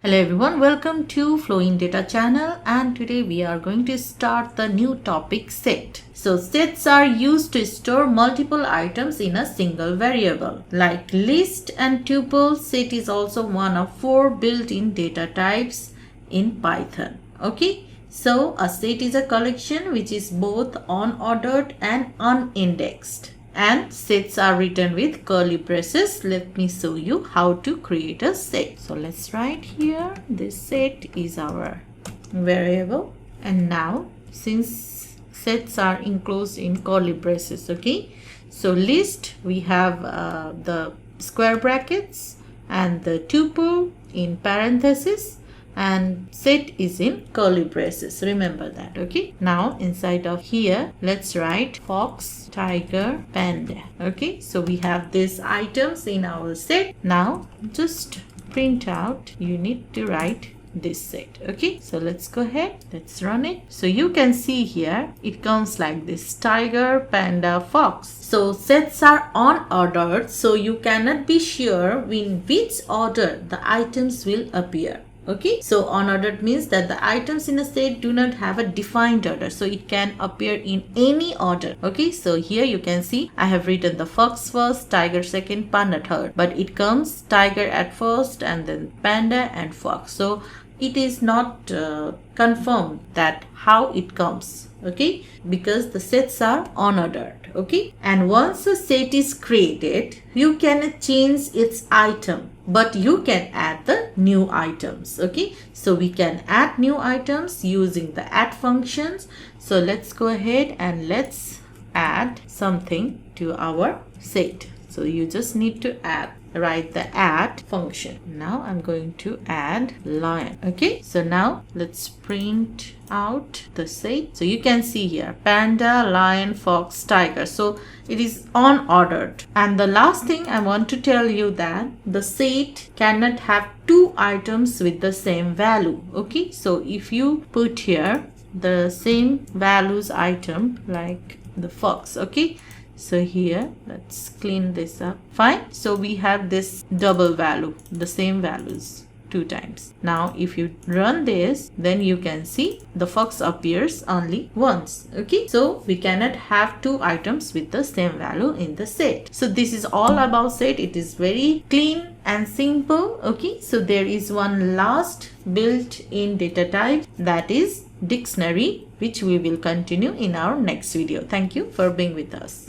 Hello everyone, welcome to flowindata channel, and today we are going to start the new topic set. So sets are used to store multiple items in a single variable. Like list and tuple, set is also one of 4 built-in data types in Python. Okay, so a set is a collection which is both unordered and unindexed. And sets are written with curly braces. Let me show you how to create a set. So let's write here, this set is our variable, and now since sets are enclosed in curly braces, okay, so list we have the square brackets and the tuple in parentheses, and set is in curly braces. Remember that. Okay, now inside of here let's write fox, tiger, panda. Okay, so we have these items in our set. Now just print out, you need to write this set. Okay, so let's go ahead, let's run it. So you can see here it comes like this: tiger, panda, fox. So sets are unordered, so you cannot be sure in which order the items will appear. Okay, so unordered means that the items in a set do not have a defined order, so it can appear in any order. Okay, so here you can see I have written the fox first, tiger second, panda third, but it comes tiger at first and then panda and fox. So it is not confirmed that how it comes, okay, because the sets are unordered. Okay, and once a set is created, you cannot change its item, but you can add the new items. Okay, so we can add new items using the add functions. So let's go ahead and let's add something to our set. So you just need to write the add function. Now I'm going to add lion. Okay, so now let's print out the set. So you can see here panda, lion, fox, tiger. So it is unordered. And the last thing I want to tell you that the set cannot have 2 items with the same value. Okay, so if you put here the same values item like the fox, okay, so here let's clean this up. Fine, so we have this double value, the same values 2 times. Now if you run this, then you can see the fox appears only once. Okay, so we cannot have 2 items with the same value in the set. So this is all about set. It is very clean and simple. Okay, so there is one last built-in data type, that is dictionary, which we will continue in our next video. Thank you for being with us.